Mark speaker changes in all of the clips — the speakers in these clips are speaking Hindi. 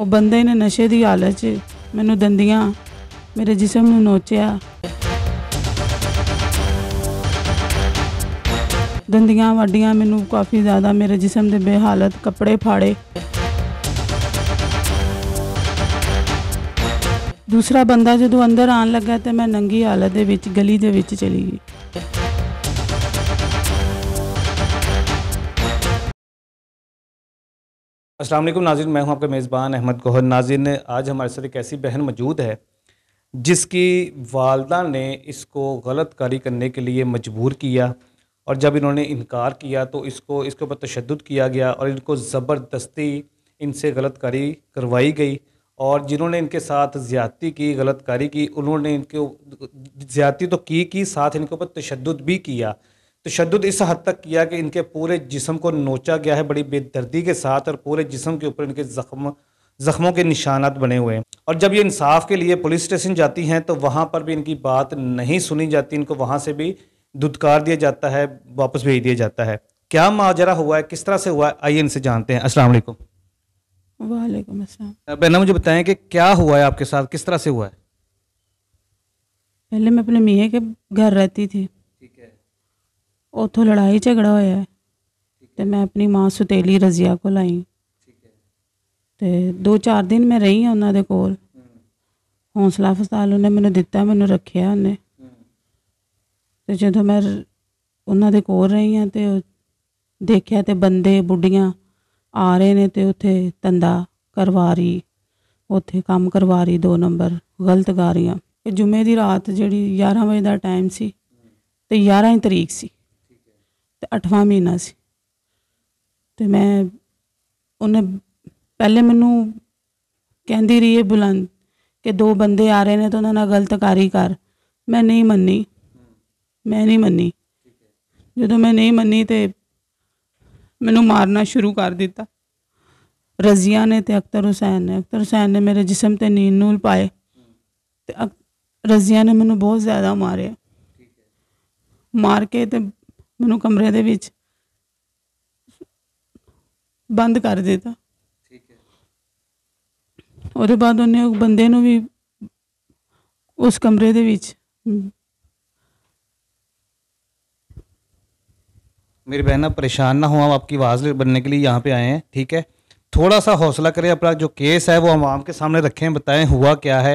Speaker 1: ਉਹ ਬੰਦੇ ਨੇ ਨਸ਼ੇ ਦੀ ਹਾਲਤ 'ਚ ਮੈਨੂੰ ਦੰਦੀਆਂ ਮੇਰੇ ਜਿਸਮ ਨੂੰ ਨੋਚਿਆ, ਦੰਦੀਆਂ ਵੱਡੀਆਂ ਮੈਨੂੰ ਕਾਫੀ ਜ਼ਿਆਦਾ, ਮੇਰੇ ਜਿਸਮ ਦੇ ਬੇਹਾਲਤ ਕੱਪੜੇ ਫਾੜੇ। दूसरा बंदा जो अंदर आन लगा तो मैं नंगी हालत दे विच गली दे विच चली गई।
Speaker 2: अस्सलाम वालेकुम नाज़रीन, मैं हूं आपका मेज़बान अहमद गौहर। नाज़रीन, आज हमारे साथ एक ऐसी बहन मौजूद है जिसकी वालदा ने इसको गलत कारी करने के लिए मजबूर किया, और जब इन्होंने इनकार किया तो इसके ऊपर तशद्दुद किया गया और इनको ज़बरदस्ती इनसे गलत कारी करवाई गई। और जिन्होंने इनके साथ ज़्यादती की, गलत कारी की, उन्होंने इनके ज़्यादती तो की साथ इनके ऊपर तशद्दुद भी किया। तशद्दुद इस हद तक किया कि इनके पूरे जिस्म को नोचा गया है बड़ी बेदर्दी के साथ, और पूरे जिस्म के ऊपर इनके ज़ख्मों के निशानात बने हुए हैं। और जब ये इंसाफ के लिए पुलिस स्टेशन जाती हैं तो वहाँ पर भी इनकी बात नहीं सुनी जाती, इनको वहाँ से भी धुतकार दिया जाता है, वापस भेज दिया जाता है। क्या माजरा हुआ है, किस तरह से हुआ है, आइए इनसे जानते हैं। अस्सलाम वालेकुम।
Speaker 1: वालेकुम अस्सलाम।
Speaker 2: बहना, मुझे बताएं कि क्या हुआ है आपके साथ, किस तरह से हुआ है?
Speaker 1: पहले मैं अपने मियाँ के घर रहती थी,
Speaker 2: ठीक है।
Speaker 1: उतो लड़ाई झगड़ा होया है तो मैं अपनी माँ सुतेली रजिया को लाई,
Speaker 2: ठीक है।
Speaker 1: तो 2-4 दिन मैं रही हाँ उन्होंने कोल। हौसला अफजाल उन्हें मैंने दिता, मैंने रखिया उन्हें। तो जो मैं उन्होंने कोल रही हाँ तो देखा तो बंदे बुढ़ियाँ आ रहे ने तो उत्थे तंदा करवा रही, उत्थे काम करवा रही, 2 नंबर गलत गा रही। जुमे की रात जी 11 बजे का टाइम सी तो 11 तरीक सी तो 8वां महीना सी। तो मैं उन्हें पहले मैनू कहती रही है बुलंद कि 2 बंदे आ रहे हैं तो उन्होंने गलत कारी कर। मैं नहीं मनी। जो मैं नहीं मनी तो मैनू मारना शुरू कर दिता। रजिया ने तो अख्तर हुसैन ने मेरे जिस्म ते नील नूल पाए तो रजिया ने मैनू बहुत ज़्यादा मारे, मार के तो मैनू कमरे दे विच बंद कर दिता। उसके बाद उन्हें बंदे नू भी उस कमरे दे विच।
Speaker 2: मेरी बहना, परेशान ना हो, हम आपकी आवाज़ बनने के लिए यहाँ पे आए हैं, ठीक है। थोड़ा सा हौसला करें, अपना जो केस है वो हम आपके सामने रखें, बताएं हुआ क्या है,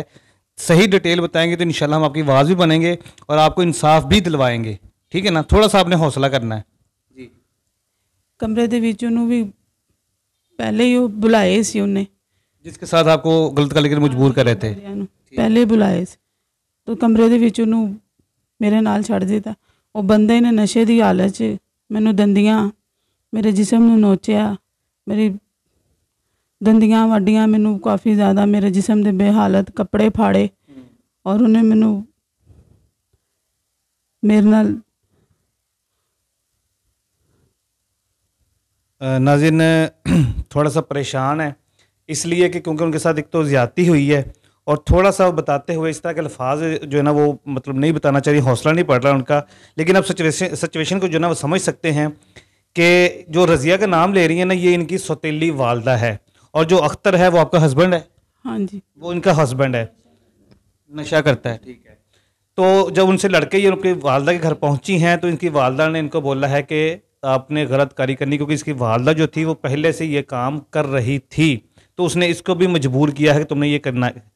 Speaker 2: सही डिटेल बताएंगे तो इंशाल्लाह हम आपकी आवाज़ भी बनेंगे और आपको इंसाफ भी दिलवाएंगे, ठीक है ना। थोड़ा सा आपने हौसला करना है जी।
Speaker 1: कमरे दे विच उन्होंने भी पहले ही वो बुलाए सी, उन्हें
Speaker 2: जिसके साथ आपको गलत कर लेकर मजबूर कर रहे थे,
Speaker 1: पहले बुलाए सी। तो कमरे दे विच उन्होंने मेरे नाल छड़ दिता। वो बंदे ने नशे की हालत च मैनू दंदियाँ मेरे जिस्म नू नोचिया, मेरी दंदियाँ वड्डियाँ मैनू काफ़ी ज़्यादा, मेरे जिस्म दे बेहालत कपड़े फाड़े। और उन्हें मैनू मेरे नाल
Speaker 2: नाज़रीन थोड़ा सा परेशान है इसलिए कि क्योंकि उनके साथ एक तो ज़्यादती हुई है, और थोड़ा सा बताते हुए इस तरह के अल्फाज जो है ना वो मतलब नहीं बताना चाहिए, हौसला नहीं पड़ रहा उनका। लेकिन अब सिचुएशन को जो है ना वो समझ सकते हैं कि जो रज़िया का नाम ले रही है ना, ये इनकी सौतेली वालदा है, और जो अख्तर है वो आपका हस्बैंड है।
Speaker 1: हाँ जी,
Speaker 2: वो इनका हस्बैंड है, नशा करता है, ठीक है। तो जब उनसे लड़के ये उनकी वालदा के घर पहुंची हैं तो इनकी वालदा ने इनको बोला है कि आपने गलत कारी करनी, क्योंकि इसकी वालदा जो थी वो पहले से ये काम कर रही थी, तो उसने इसको भी मजबूर किया है कि तुमने ये करना है।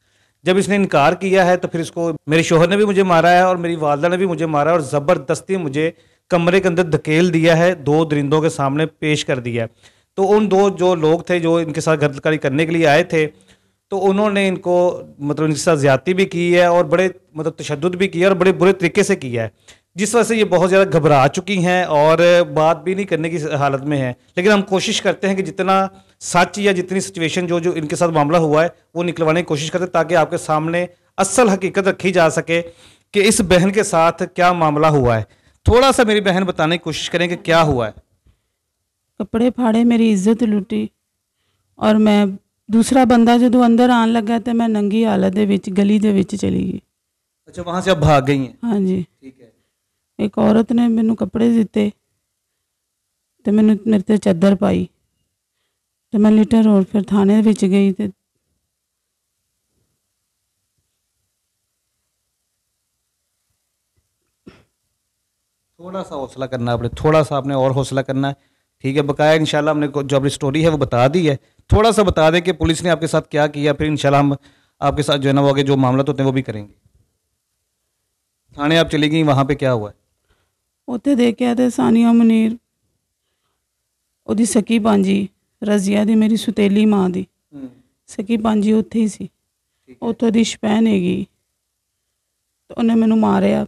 Speaker 2: जब इसने इनकार किया है तो फिर इसको मेरे शोहर ने भी मुझे मारा है और मेरी वालदा ने भी मुझे मारा है, और ज़बरदस्ती मुझे कमरे के अंदर धकेल दिया है, 2 दरिंदों के सामने पेश कर दिया है। तो उन 2 जो लोग थे जो इनके साथ गलतकारी करने के लिए आए थे, तो उन्होंने इनको मतलब इनके साथ ज़्यादती भी की है और बड़े मतलब तशद्दुद भी किया और बड़े बुरे तरीके से किया है, जिस वजह से ये बहुत ज़्यादा घबरा चुकी हैं और बात भी नहीं करने की हालत में है। लेकिन हम कोशिश करते हैं कि जितना सच या जितनी सिचुएशन जो इनके साथ मामला हुआ है वो निकलवाने की कोशिश करते हैं, ताकि आपके सामने असल हकीकत रखी जा सके कि इस बहन के साथ क्या मामला हुआ है। थोड़ा सा मेरी बहन बताने की कोशिश करें कि क्या हुआ है।
Speaker 1: कपड़े फाड़े, मेरी इज्जत लुटी, और मैं दूसरा बंदा जो अंदर आन लगा तो मैं नंगी हालत दे विच गली दे विच चली गई।
Speaker 2: अच्छा, वहाँ से आप भाग गई हैं?
Speaker 1: हाँ जी,
Speaker 2: ठीक है।
Speaker 1: एक औरत ने मैनू कपड़े दिते तो मैनू मेरे ते चादर पाई तो मैं लिटर रोड फिर थाने विच गई तो
Speaker 2: थोड़ा सा हौसला करना है आपने, थोड़ा सा आपने और हौसला करना है। ठीक है, बकाया इंशाल्लाह हमने जो अपनी स्टोरी है वो बता दी है। थोड़ा सा बता दें कि पुलिस ने आपके साथ क्या किया, फिर इंशाल्लाह हम आपके साथ जो है ना वो आगे जो मामला होते हैं वो भी करेंगे। थाने आप चली गई, वहाँ पे क्या हुआ है?
Speaker 1: ਉੱਥੇ ਦੇਖਿਆ ਤੇ ਸਾਨੀਆ ਮਨੀਰ ਉਹਦੀ ਸਕੀ ਭਾਂਜੀ ਰਜ਼ੀਆ ਦੀ, ਮੇਰੀ ਸੁਤੇਲੀ ਮਾਂ ਦੀ ਸਕੀ ਭਾਂਜੀ ਉੱਥੇ ਹੀ ਸੀ। ਉੱਥੋਂ ਦੀ ਸ਼ਪੈਨ ਹੈਗੀ ਤੇ ਉਹਨੇ ਮੈਨੂੰ ਮਾਰਿਆ,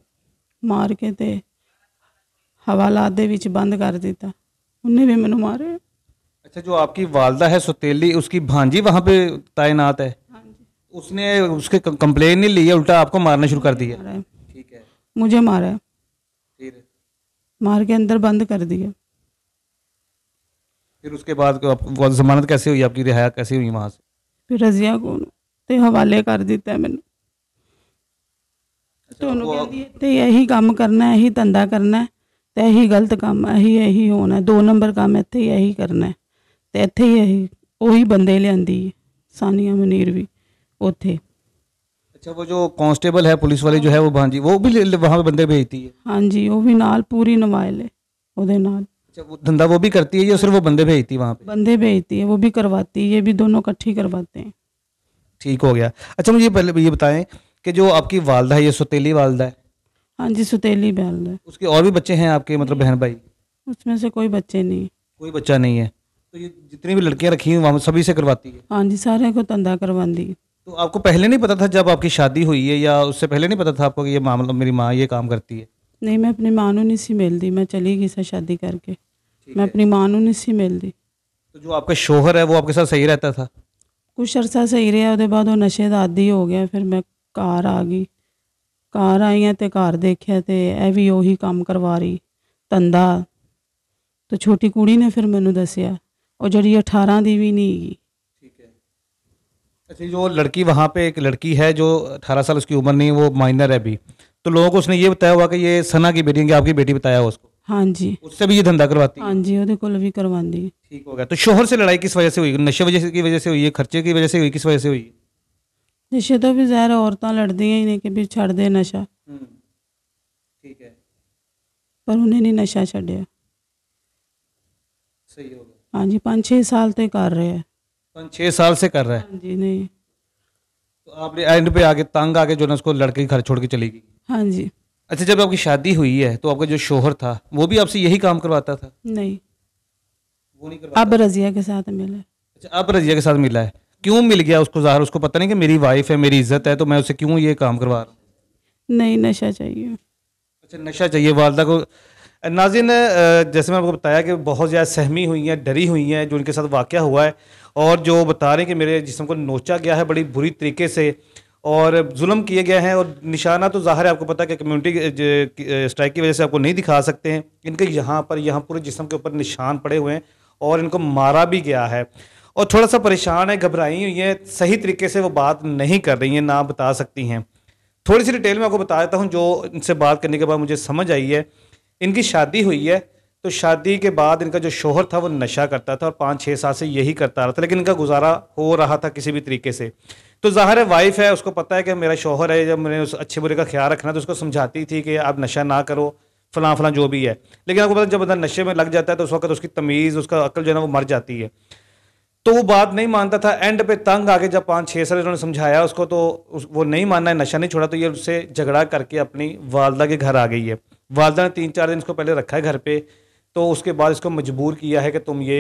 Speaker 1: ਮਾਰ ਕੇ ਤੇ ਹਵਾਲਾਤ ਦੇ ਵਿੱਚ ਬੰਦ ਕਰ ਦਿੱਤਾ। ਉਹਨੇ ਵੀ ਮੈਨੂੰ ਮਾਰਿਆ।
Speaker 2: अच्छा, जो आपकी वालदा है सुतेली, उसकी भांजी वहाँ पे तैनात है, उसने उसके कंप्लेन नहीं ली है, उल्टा आपको मारना शुरू कर दिया?
Speaker 1: मारा है,
Speaker 2: ठीक है,
Speaker 1: मुझे मारा है,
Speaker 2: फिर
Speaker 1: मार के अंदर बंद कर दिया।
Speaker 2: फिर उसके बाद वो जमानत कैसे हुई आपकी, रिहाई कैसे हुई वहाँ से?
Speaker 1: फिर रजिया को ते हवाले कर दिता है मैंने।
Speaker 2: अच्छा,
Speaker 1: ਤੁਹਾਨੂੰ
Speaker 2: वो-
Speaker 1: ਕਹਿੰਦੀ ਤੇ ਇਹੀ ਕੰਮ ਕਰਨਾ ਹੈ, ਇਹੀ ਧੰਦਾ ਕਰਨਾ ਹੈ ਤੇ ਇਹੀ ਗਲਤ ਕੰਮ ਹੈ, ਇਹੀ ਹੋਣਾ ਹੈ, 2 ਨੰਬਰ ਕੰਮ ਇੱਥੇ ਹੀ ਇਹੀ ਕਰਨਾ ਹੈ ਤੇ ਇੱਥੇ ਹੀ ਇਹੀ ਉਹੀ ਬੰਦੇ ਲਿਆਂਦੀ ਹੈ, ਸਾਨੀਆ ਮਨੀਰ ਵੀ ਉੱਥੇ।
Speaker 2: अच्छा, वो जो कांस्टेबल है पुलिस वाली जो है वो भांजी, वो भी वहाँ पे बंदे भेजती है?
Speaker 1: ਹਾਂਜੀ ਉਹ ਵੀ ਨਾਲ ਪੂਰੀ ਨਵਾਇਲ ਹੈ ਉਹਦੇ ਨਾਲ।
Speaker 2: अच्छा, वो धंधा वो भी करती है या सिर्फ वो बंदे भेजती है वहाँ पे?
Speaker 1: बंदे भेजती है, वो भी करवाती है, ये भी दोनों इकट्ठी करवाते हैं।
Speaker 2: ठीक हो गया। अच्छा, मुझे पहले ये बताएं कि जो आपकी वालदा है, ये सुतेली वालदा है,
Speaker 1: हाँ जी, सुतेली बैल है,
Speaker 2: उसके और भी बच्चे हैं आपके, मतलब बहन भाई?
Speaker 1: उसमें से कोई बच्चे नहीं।
Speaker 2: कोई बच्चा नहीं है। तो ये जितनी भी लड़कियां रखी हैं वहाँ सभी से करवाती है?
Speaker 1: हाँ जी, सारे को धंधा करवाती है।
Speaker 2: तो आपको पहले नहीं पता था जब आपकी शादी हुई है, या उससे पहले नहीं पता था आपको कि ये मामला, मेरी माँ ये काम करती है?
Speaker 1: नहीं, मैं अपनी माँ ਨੂੰ नहीं सी मिलती, मैं चली गई सा शादी करके,
Speaker 2: ठीक
Speaker 1: मैं
Speaker 2: है।
Speaker 1: अपनी माँ ਨੂੰ नहीं सी मिलती।
Speaker 2: तो जो आपका शोहर है वो आपके साथ सही रहता था?
Speaker 1: कुछ अरसा सही रहा, ਉਹਦੇ ਬਾਅਦ ਉਹ ਨਸ਼ੇ ਦਾ ਆਦੀ ਹੋ ਗਿਆ। ਫਿਰ ਮੈਂ ਘਰ ਆ ਗਈ, ਘਰ ਆਈ ਹਾਂ ਤੇ ਘਰ ਦੇਖਿਆ ਤੇ ਇਹ ਵੀ ਉਹੀ ਕੰਮ ਕਰਵਾ ਰਹੀ, ਧੰਦਾ। ਤੇ ਛੋਟੀ ਕੁੜੀ ਨੇ ਫਿਰ ਮੈਨੂੰ ਦੱਸਿਆ, ਉਹ ਜਿਹੜੀ 18 ਦੀ ਵੀ ਨਹੀਂ ਹੈਗੀ।
Speaker 2: ठीक है। अच्छा, जो लड़की वहाँ पे एक लड़की है जो 18 साल उसकी उम्र नहीं है, वो माइनर है अभी, तो लोगों को उसने ये बताया हुआ कि ये सना की बेटी है, कि आपकी बेटी बताया हुआ उसको,
Speaker 1: हाँ जी,
Speaker 2: उससे भी ये धंधा करवाती है?
Speaker 1: हाँ जी, ਉਹਦੇ ਕੋਲ ਵੀ ਕਰਵਾਉਂਦੀ।
Speaker 2: ठीक हो गया। तो शोहर से लड़ाई किस वजह से हुई? नशे की वजह से हुई है, खर्चे की वजह से हुई, किस वजह से हुई?
Speaker 1: ਨਸ਼ੇ ਤੋਂ ਵੀ ਜ਼ਾਹਿਰ ਔਰਤਾਂ ਲੜਦੀਆਂ ਹੀ ਨੇ ਕਿ ਵੀ ਛੱਡ ਦੇ ਨਸ਼ਾ,
Speaker 2: ठीक है,
Speaker 1: ਪਰ ਉਹਨੇ ਨਹੀਂ ਨਸ਼ਾ ਛੱਡਿਆ।
Speaker 2: सही हो गया।
Speaker 1: हाँ जी, 5-6 साल ਤੇ ਕਰ ਰਿਹਾ ਹੈ।
Speaker 2: 5-6 साल से कर रहा है।
Speaker 1: हाँ जी, नहीं,
Speaker 2: तो आपने एंड पे आके तंग आके जो ना उसको लड़के घर छोड़ के चली गई?
Speaker 1: हाँ जी,
Speaker 2: अच्छा, जब आपकी शादी हुई है तो आपका जो शोहर था वो भी आपसे यही काम करवाता था?
Speaker 1: नहीं,
Speaker 2: वो नहीं करवाता?
Speaker 1: अब रजिया के साथ मिले।
Speaker 2: अच्छा, अब रजिया के साथ मिला है, क्यों मिल गया उसको? ज़ाहिर उसको पता नहीं कि मेरी वाइफ है, मेरी इज्जत है, तो मैं उससे क्यों ये काम करवा रहा हूँ?
Speaker 1: नहीं, नशा चाहिए।
Speaker 2: अच्छा, नशा चाहिए वालदा को। नाज़रीन, जैसे मैं आपको बताया कि बहुत ज़्यादा सहमी हुई हैं, डरी हुई हैं जो उनके साथ वाक़या हुआ है, और जो बता रहे हैं कि मेरे जिस्म को नोचा गया है बड़ी बुरी तरीके से और जुल्म किए गए हैं। और निशाना तो ज़ाहिर है, आपको पता है कि कम्युनिटी स्ट्राइक की वजह से आपको नहीं दिखा सकते हैं, इनके यहाँ पूरे जिस्म के ऊपर निशान पड़े हुए हैं और इनको मारा भी गया है। और थोड़ा सा परेशान है, घबराई हुई हैं, सही तरीके से वो बात नहीं कर रही हैं, ना बता सकती हैं। थोड़ी सी डिटेल में आपको बता देता हूँ जो इनसे बात करने के बाद मुझे समझ आई है। इनकी शादी हुई है, तो शादी के बाद इनका जो शोहर था वो नशा करता था और 5-6 साल से यही करता रहा था, लेकिन इनका गुजारा हो रहा था किसी भी तरीके से। तो ज़ाहिर है वाइफ है, उसको पता है कि मेरा शोहर है, जब मैंने उस अच्छे बुरे का ख्याल रखना तो उसको समझाती थी कि आप नशा ना करो, फलां फलां जो भी है। लेकिन आपको पता है जब बंदा नशे में लग जाता है तो उस वक्त उसकी तमीज़, उसका अक्ल जो है ना वो मर जाती है। तो वो बात नहीं मानता था। एंड पे तंग आके जब 5-6 साल इन्होंने समझाया उसको तो वो नहीं मानना है, नशा नहीं छोड़ा, तो ये उससे झगड़ा करके अपनी वालदा के घर आ गई है। वालदा ने 3-4 दिन इसको पहले रखा है घर पे, तो उसके बाद इसको मजबूर किया है कि तुम ये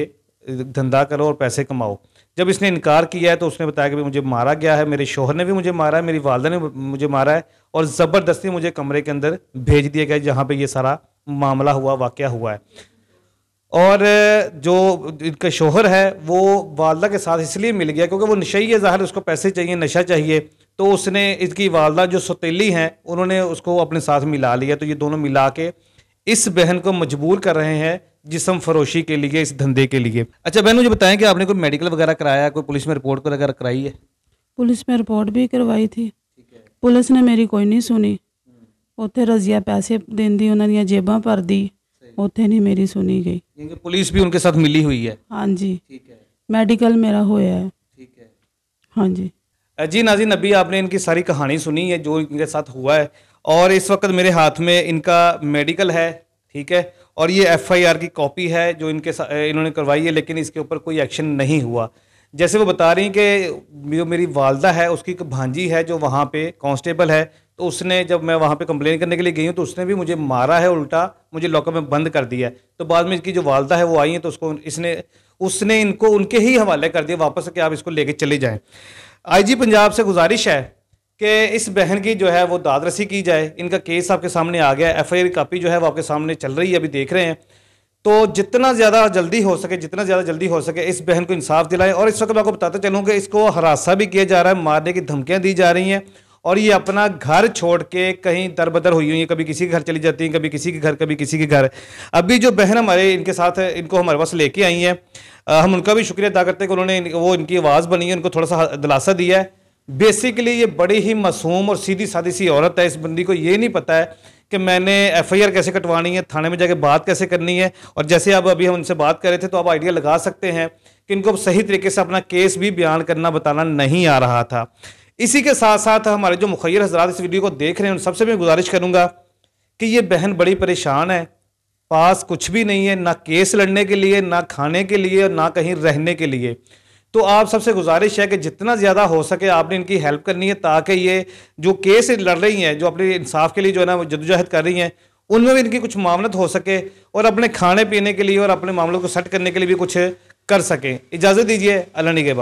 Speaker 2: धंधा करो और पैसे कमाओ। जब इसने इनकार किया है तो उसने बताया कि मुझे मारा गया है, मेरे शोहर ने भी मुझे मारा है, मेरी वालदा ने मुझे मारा है और ज़बरदस्ती मुझे कमरे के अंदर भेज दिया गया जहाँ पे ये सारा मामला हुआ, वाक़या हुआ है। और जो इनका शोहर है वो वालदा के साथ इसलिए मिल गया क्योंकि वो नशई है, ज़ाहिर उसको पैसे चाहिए, नशा चाहिए, तो उसने इसकी वालदा जो सौतेली हैं उन्होंने उसको अपने साथ मिला लिया। तो ये दोनों मिला के इस बहन को मजबूर कर रहे हैं जिस्म फरोशी के लिए, इस धंधे के लिए। अच्छा बहन, मुझे बताएं कि आपने कोई मेडिकल वगैरह कराया, कोई पुलिस में रिपोर्ट वगैरह कराई है?
Speaker 1: पुलिस में रिपोर्ट भी करवाई थी, पुलिस ने मेरी कोई नहीं सुनी। ਉੱਥੇ रजिया पैसे देंदी, ਉਹਨਾਂ ਦੀਆਂ ਜੇਬਾਂ ਭਰਦੀ, ਉੱਥੇ नहीं मेरी सुनी गई।
Speaker 2: क्योंकि पुलिस भी उनके साथ मिली हुई है?
Speaker 1: हाँ जी,
Speaker 2: ठीक है,
Speaker 1: मेडिकल मेरा होया है।
Speaker 2: ठीक है।
Speaker 1: हाँ जी,
Speaker 2: जी नाज़रीन, अभी आपने इनकी सारी कहानी सुनी है जो इनके साथ हुआ है, और इस वक्त मेरे हाथ में इनका मेडिकल है, ठीक है। और ये एफआईआर की कॉपी है जो इन्होंने करवाई है, लेकिन इसके ऊपर कोई एक्शन नहीं हुआ। जैसे वो बता रही कि जो मेरी वालदा है उसकी एक भांजी है जो वहाँ पे कांस्टेबल है, तो उसने, जब मैं वहाँ पे कंप्लेन करने के लिए गई हूँ तो उसने भी मुझे मारा है, उल्टा मुझे लॉकअप में बंद कर दिया है। तो बाद में इसकी जो वालदा है वो आई है तो उसने इनको उनके ही हवाले कर दिया वापस कि आप इसको लेके चले जाएं। आईजी पंजाब से गुजारिश है कि इस बहन की जो है वो दादरसी की जाए। इनका केस आपके सामने आ गया है, एफआईआर की कॉपी जो है वो आपके सामने चल रही है, अभी देख रहे हैं। तो जितना ज़्यादा जल्दी हो सके इस बहन को इंसाफ दिलाएं। और इस वक्त मैं आपको बताते चलूँ कि इसको हरासा भी किया जा रहा है, मारने की धमकियां दी जा रही हैं, और ये अपना घर छोड़ के कहीं दरबदर हुई है, कभी किसी के घर चली जाती हैं, कभी किसी के घर, कभी किसी के घर। अभी जो बहन हमारे इनके साथ इनको हमारे पास लेके आई हैं, हम उनका भी शुक्रिया अदा करते हैं कि उन्होंने वो इनकी आवाज़ बनी है, उनको थोड़ा सा दिलासा दिया है। बेसिकली ये बड़ी ही मासूम और सीधी सादी सी औरत है। इस बंदी को ये नहीं पता है कि मैंने एफआईआर कैसे कटवानी है, थाने में जाके बात कैसे करनी है। और जैसे अब अभी हम उनसे बात कर रहे थे तो आप आइडिया लगा सकते हैं कि इनको सही तरीके से अपना केस भी बयान करना बताना नहीं आ रहा था। इसी के साथ साथ हमारे जो मुखय्यर हजरात इस वीडियो को देख रहे हैं उन सबसे मैं गुजारिश करूंगा कि ये बहन बड़ी परेशान है, पास कुछ भी नहीं है, ना केस लड़ने के लिए, ना खाने के लिए, ना कहीं रहने के लिए। तो आप सबसे गुजारिश है कि जितना ज़्यादा हो सके आपने इनकी हेल्प करनी है, ताकि ये जो केस लड़ रही हैं, जो अपने इंसाफ के लिए जो है ना वो जद्दोजहद कर रही हैं, उनमें भी इनकी कुछ मामलत हो सके और अपने खाने पीने के लिए और अपने मामलों को सेट करने के लिए भी कुछ कर सकें। इजाज़त दीजिए, अल्लाह निगहबान।